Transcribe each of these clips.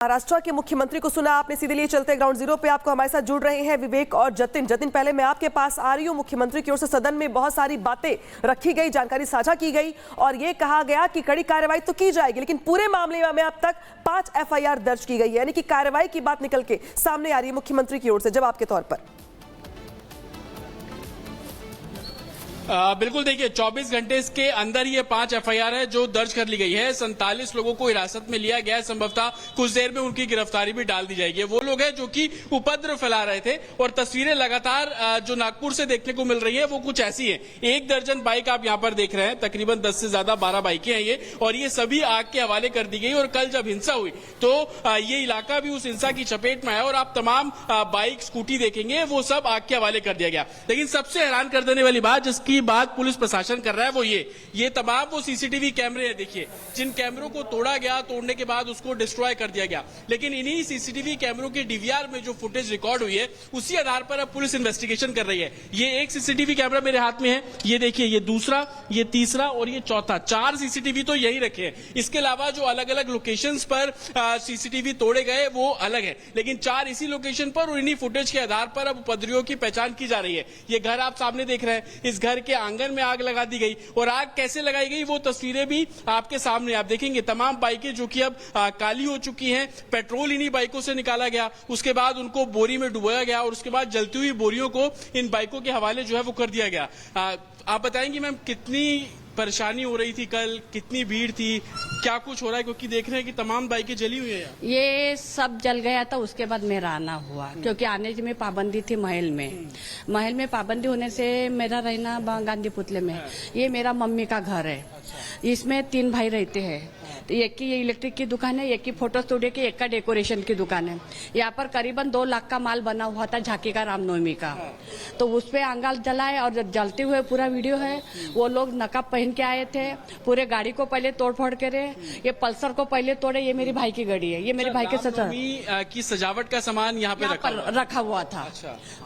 महाराष्ट्र के मुख्यमंत्री को सुना आपने, सीधे लिए चलते ग्राउंड जीरो पे। आपको हमारे साथ जुड़ रहे हैं विवेक और जतिन। पहले मैं आपके पास आ रही हूं। मुख्यमंत्री की ओर से सदन में बहुत सारी बातें रखी गई, जानकारी साझा की गई और ये कहा गया कि कड़ी कार्रवाई तो की जाएगी, लेकिन पूरे मामले में अब तक 5 FIR दर्ज की गई है, यानी कि कार्रवाई की बात निकल के सामने आ रही है मुख्यमंत्री की ओर से। जवाब के तौर पर बिल्कुल, देखिए 24 घंटे के अंदर ये 5 FIR है जो दर्ज कर ली गई है। 47 लोगों को हिरासत में लिया गया है। संभवतः कुछ देर में उनकी गिरफ्तारी भी डाल दी जाएगी। वो लोग हैं जो कि उपद्रव फैला रहे थे और तस्वीरें लगातार जो नागपुर से देखने को मिल रही है वो कुछ ऐसी है। 1 दर्जन बाइक आप यहाँ पर देख रहे हैं, तकरीबन 10 से ज्यादा 12 बाइकें हैं ये, और ये सभी आग के हवाले कर दी गई। और कल जब हिंसा हुई तो ये इलाका भी उस हिंसा की चपेट में आया और आप तमाम बाइक स्कूटी देखेंगे वो सब आग के हवाले कर दिया गया। लेकिन सबसे हैरान कर देने वाली बात जिसकी बात पुलिस प्रशासन कर रहा है वो ये तमाम वो CCTV कैमरे हैं, देखिए, जिन कैमरों को तोड़ा गया, तोड़ने के बाद उसको डिस्ट्रॉय कर दिया गया। लेकिन इन्हीं CCTV कैमरों के DVR में जो फुटेज रिकॉर्ड हुई है उसी आधार पर अब पुलिस इन्वेस्टिगेशन कर रही है। ये एक CCTV कैमरा मेरे हाथ में है, ये देखिए, ये दूसरा, ये तीसरा और ये चौथा, 4 CCTV तो यही रखे हैं। इसके अलावा जो अलग अलग लोकेशंस पर CCTV तोड़े गए वो अलग है, लेकिन 4 इसी लोकेशन पर और इन्हीं फुटेज के आधार पर अब उपद्रवियों की पहचान की जा रही है। ये घर आप सामने देख रहे हैं, इस घर के आंगन में आग लगा दी गई और आग कैसे लगाई गई वो तस्वीरें भी आपके सामने आप देखेंगे। तमाम बाइकें जो कि अब काली हो चुकी हैं, पेट्रोल इन्हीं बाइकों से निकाला गया, उसके बाद उनको बोरी में डुबोया गया और उसके बाद जलती हुई बोरियों को इन बाइकों के हवाले जो है वो कर दिया गया। आप बताएंगे मैम कितनी परेशानी हो रही थी कल, कितनी भीड़ थी, क्या कुछ हो रहा है? क्योंकि देख रहे हैं कि तमाम बाइकें जली हुई है। ये सब जल गया था, उसके बाद मेरा आना हुआ क्योंकि आने में पाबंदी थी महल में पाबंदी होने से मेरा रहना गांधी पुतले में। ये मेरा मम्मी का घर है, इसमें 3 भाई रहते हैं। एक की इलेक्ट्रिक की दुकान है, एक की फोटो स्टूडियो की, एक का डेकोरेशन की दुकान है। यहाँ पर करीबन 2 लाख का माल बना हुआ था झांकी का रामनवमी का, तो उस पे अंगाल जलाए और जलते हुए पूरा वीडियो है। वो लोग नकाब पहन के आए थे, पूरे गाड़ी को पहले तोड़ फोड़ करे, ये पल्सर को पहले तोड़े। ये मेरी भाई की गाड़ी है, ये मेरे भाई के रामनवमी की सजावट का सामान यहाँ पे रखा हुआ था।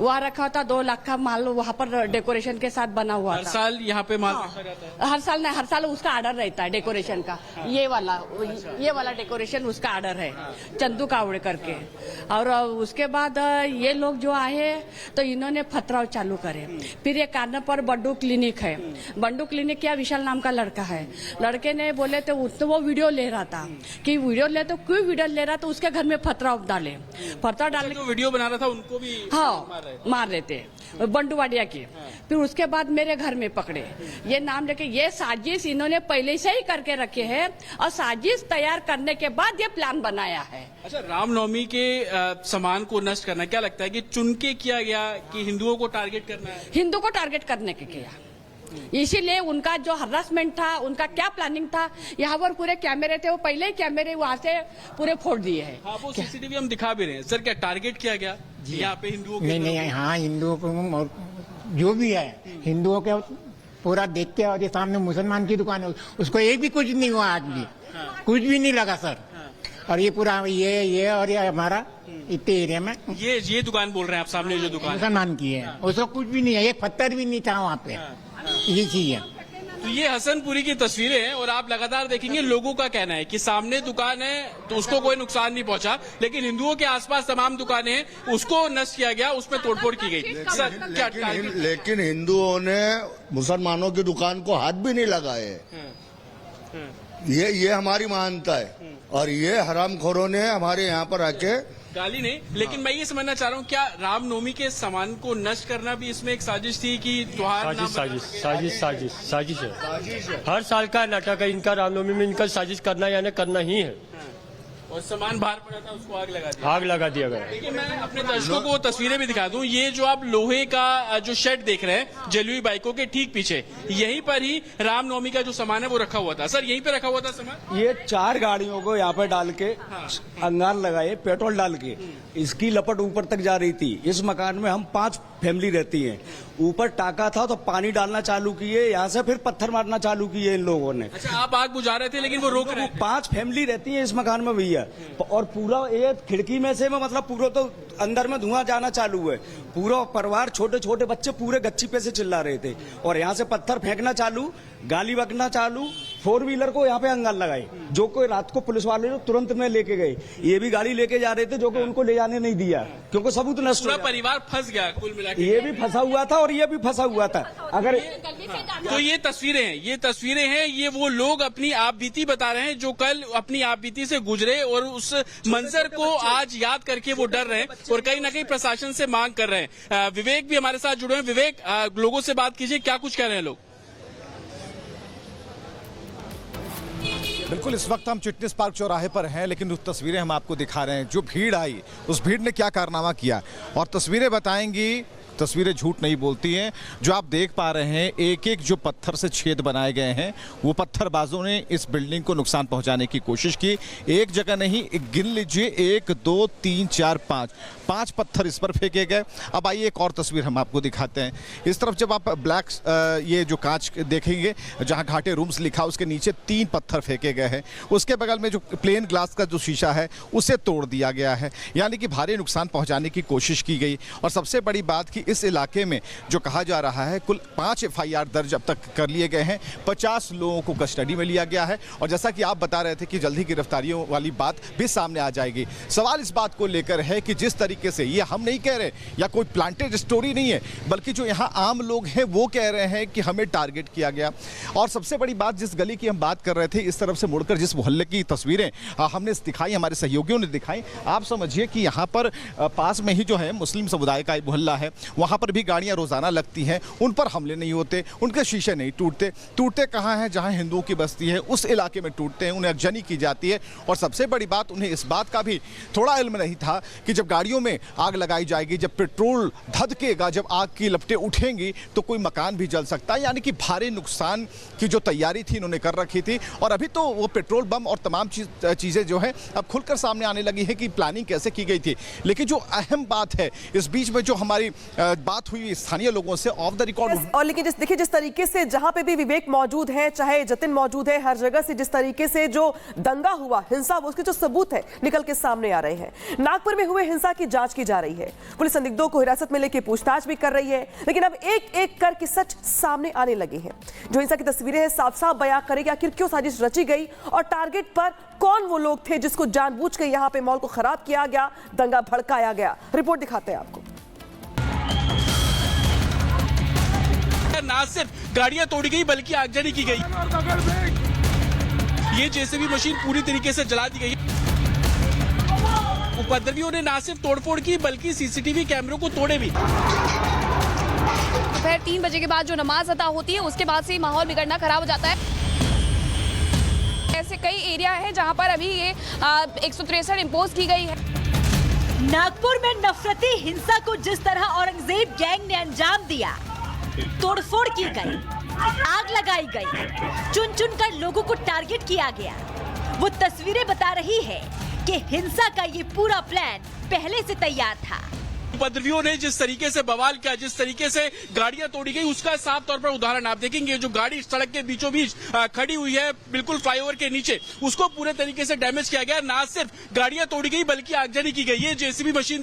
वहाँ रखा हुआ था 2 लाख का माल, वहाँ पर डेकोरेशन के साथ बना हुआ था। हर साल यहाँ पे माल रखा जाता है? हर साल नहीं, हर साल उसका ऑर्डर रहता है डेकोरेशन का। ये वाला डेकोरेशन उसका ऑर्डर है, चंदू कावड़े करके। और उसके बाद ये लोग जो आए तो इन्होंने पथराव चालू करे। फिर ये कारण पर बंडू क्लिनिक है, बंडू क्लिनिक क्या विशाल नाम का लड़का है, लड़के ने बोले तो वो वीडियो ले रहा था कि वीडियो ले तो क्यों वीडियो ले रहा, तो उसके घर में पथराव डाले। पथराव डालने जो वीडियो बना रहा था उनको भी मार रहे थे बंडूवाडिया की। फिर उसके बाद मेरे घर में पकड़े, ये नाम लेके। ये साजिश इन्होंने पहले से ही करके रखे हैं और साजिश तैयार करने के बाद ये प्लान बनाया है। अच्छा, रामनवमी के सामान को नष्ट करना क्या लगता है कि चुन के किया गया कि हिंदुओं को टारगेट करना है? हिंदू को टारगेट करने के किया, इसीलिए उनका जो हरासमेंट था, उनका क्या प्लानिंग था। यहाँ पर पूरे कैमरे थे, वो पहले ही कैमरे वहाँ से पूरे फोड़ दिए हैं। हाँ, वो CCTV हम दिखा भी रहे हैं। सर, क्या टारगेट किया गया यहाँ पे हिंदुओं को? नहीं, हाँ, हिंदुओं को जो भी है, हिंदुओं के पूरा देख के। और ये सामने मुसलमान की दुकान है, उसको एक भी कुछ नहीं हुआ, आज भी कुछ भी नहीं लगा सर। और ये पूरा ये और ये हमारा इतने एरिया में ये दुकान बोल रहे हैं आप, सामने जो दुकान मुसलमान की है, उसको कुछ भी नहीं है, एक पत्थर भी नहीं था वहाँ पे। ये चीज है। तो ये हसनपुरी की तस्वीरें हैं और आप लगातार देखेंगे लोगों का कहना है कि सामने दुकान है तो उसको कोई नुकसान नहीं पहुंचा, लेकिन हिंदुओं के आसपास तमाम दुकानें हैं, उसको नष्ट किया गया, उसमें तोड़फोड़ की गई। लेकिन हिंदुओं ने मुसलमानों की दुकान को हाथ भी नहीं लगाए। ये हमारी मान्यता है और ये हरामखोरों ने हमारे यहाँ पर आके गाली नहीं। लेकिन मैं ये समझना चाह रहा हूँ, क्या रामनवमी के सामान को नष्ट करना भी इसमें एक साजिश थी कि त्योहार? साजिश है। हर साल का नाटक है इनका, रामनवमी में इनका साजिश करना यानी करना ही है। और सामान बाहर पड़ा था, उसको आग लगा दिया गया। देखिए, मैं अपने दर्शकों को तस्वीरें भी दिखा दूं। ये जो आप लोहे का जो शेड देख रहे हैं जली हुई बाइकों के ठीक पीछे, यहीं पर ही रामनवमी का जो सामान है वो रखा हुआ था। सर, यहीं पे रखा हुआ था सामान? ये 4 गाड़ियों को यहाँ पे डाल के अंगार लगाए, पेट्रोल डाल के इसकी लपट ऊपर तक जा रही थी। इस मकान में हम 5 फैमिली रहती हैं। ऊपर टाका था तो पानी डालना चालू किए, यहाँ से फिर पत्थर मारना चालू किए इन लोगों ने। अच्छा, आप आग बुझा रहे थे लेकिन वो रोक रहे थे? 5 फैमिली रहती है इस मकान में भैया, और पूरा एक खिड़की में से मतलब पूरा तो अंदर में धुआं जाना चालू है। पूरा परिवार, छोटे छोटे बच्चे पूरे गच्ची पे से चिल्ला रहे थे और यहाँ से पत्थर फेंकना चालू, गाली बकना चालू, 4 व्हीलर को यहाँ पे अंगार लगाए, जो कोई रात को पुलिस वाले जो तुरंत में लेके गए। ये भी गाड़ी लेके जा रहे थे जो कि उनको ले जाने नहीं दिया, क्योंकि सबूत नष्ट हो पूरा गया। परिवार फंस गया कुल मिला के। ये भी फंसा हुआ था और ये भी फंसा हुआ था। अगर तो ये तस्वीरें हैं, ये वो लोग अपनी आप बीती बता रहे हैं जो कल अपनी आप बीती से गुजरे और उस मंजर को आज याद करके वो डर रहे हैं और कहीं ना कहीं प्रशासन से मांग कर रहे हैं। विवेक भी हमारे साथ जुड़े हैं। विवेक, लोगों से बात कीजिए, क्या कुछ कह रहे हैं लोग? बिल्कुल, इस वक्त हम चिटनिस पार्क चौराहे पर हैं, लेकिन उस तस्वीरें हम आपको दिखा रहे हैं। जो भीड़ आई, उस भीड़ ने क्या कारनामा किया, और तस्वीरें बताएंगी। तस्वीरें झूठ नहीं बोलती हैं। जो आप देख पा रहे हैं, एक एक जो पत्थर से छेद बनाए गए हैं, वो पत्थरबाजों ने इस बिल्डिंग को नुकसान पहुंचाने की कोशिश की। एक जगह नहीं, गिन लीजिए, 1 2 3 4 5 पत्थर इस पर फेंके गए। अब आइए एक और तस्वीर हम आपको दिखाते हैं। इस तरफ जब आप ब्लैक ये जो कांच देखेंगे, जहां घाटे रूम्स लिखा, उसके नीचे 3 पत्थर फेंके गए हैं। उसके बगल में जो प्लेन ग्लास का जो शीशा है, उसे तोड़ दिया गया है, यानी कि भारी नुकसान पहुंचाने की कोशिश की गई। और सबसे बड़ी बात कि इस इलाके में जो कहा जा रहा है, कुल 5 FIR दर्ज अब तक कर लिए गए हैं। 50 लोगों को कस्टडी में लिया गया है। और जैसा कि आप बता रहे थे कि जल्द ही गिरफ्तारियों वाली बात भी सामने आ जाएगी। सवाल इस बात को लेकर है कि जिस तरीके से, ये हम नहीं कह रहे या कोई प्लांटेड स्टोरी नहीं है, बल्कि जो यहाँ आम लोग हैं वो कह रहे हैं कि हमें टारगेट किया गया। और सबसे बड़ी बात, जिस गली की हम बात कर रहे थे, इस तरफ से मुड़कर जिस मोहल्ले की तस्वीरें हमने दिखाई, हमारे सहयोगियों ने दिखाई, आप समझिए कि यहाँ पर पास में ही जो है मुस्लिम समुदाय का मोहल्ला है, वहाँ पर भी गाड़ियां रोजाना लगती हैं, उन पर हमले नहीं होते, उनके शीशे नहीं टूटते कहाँ हैं? जहाँ हिंदुओं की बस्ती है उस इलाके में टूटते हैं, उन्हें अगजनी की जाती है। और सबसे बड़ी बात, उन्हें इस बात का भी थोड़ा इल्म नहीं था कि जब गाड़ियों में आग लगाई जाएगी, जब पेट्रोल धधकेगा, जब आग की लपटें उठेंगी तो कोई मकान भी जल सकता है। यानी कि भारी नुकसान की जो तैयारी थी इन्होंने कर रखी थी। और अभी तो वो पेट्रोल बम और तमाम चीजें जो है अब खुलकर सामने आने लगी है कि प्लानिंग कैसे की गई थी। लेकिन जो अहम बात है, इस बीच में जो हमारी बात हुई स्थानीय लोगों से ऑफ द रिकॉर्ड, और लेकिन देखिए जिस तरीके से जहां पे भी विवेक मौजूद है, चाहे जतिन मौजूद है, हर जगह से जिस तरीके से जो दंगा हुआ, हिंसा, उसके जो सबूत है निकल के सामने आ रहे हैं। नागपुर में हुए हिंसा की जांच की जा रही है, पुलिस संदिग्धों को हिरासत में लेकर पूछताछ भी कर रही है। लेकिन अब एक एक करके सच सामने आने लगे हैं। जो हिंसा की तस्वीरें हैं साफ साफ बयां करेगी आखिर क्यों साजिश रची गई और टारगेट पर कौन वो लोग थे जिसको जानबूझ कर यहां पे माहौल को खराब किया गया, दंगा भड़काया गया। रिपोर्ट दिखाते हैं आपको। ना सिर्फ गाड़ियां तोड़ी गई बल्कि आगजनी की गई। ये जेसीबी मशीन पूरी तरीके से जला दी गई। उपद्रवियों ने ना सिर्फ तोड़फोड़ की बल्कि सीसीटीवी कैमरों को तोड़े भी। दोपहर 3 बजे के बाद जो नमाज अदा होती है उसके बाद से ही माहौल बिगड़ना खराब हो जाता है। ऐसे कई एरिया है जहां पर अभी ये 163 इंपोज की गई है। नागपुर में नफरती हिंसा को जिस तरह औरंगजेब गैंग ने अंजाम दिया, तोड़फोड़ की गई, आग लगाई गई, चुन चुन कर लोगों को टारगेट किया गया, वो तस्वीरें बता रही है कि हिंसा का ये पूरा प्लान पहले से तैयार था। उपद्रवियों ने जिस तरीके से बवाल किया, जिस तरीके से गाड़ियां तोड़ी गई, उसका साफ तौर पर उदाहरण आप देखेंगे। जो गाड़ी सड़क के बीचों बीच खड़ी हुई है, बिल्कुल फ्लाईओवर के नीचे, उसको पूरे तरीके से डैमेज किया गया। ना सिर्फ गाड़ियां तोड़ी गई बल्कि आगजनी की गई। ये जेसीबी मशीन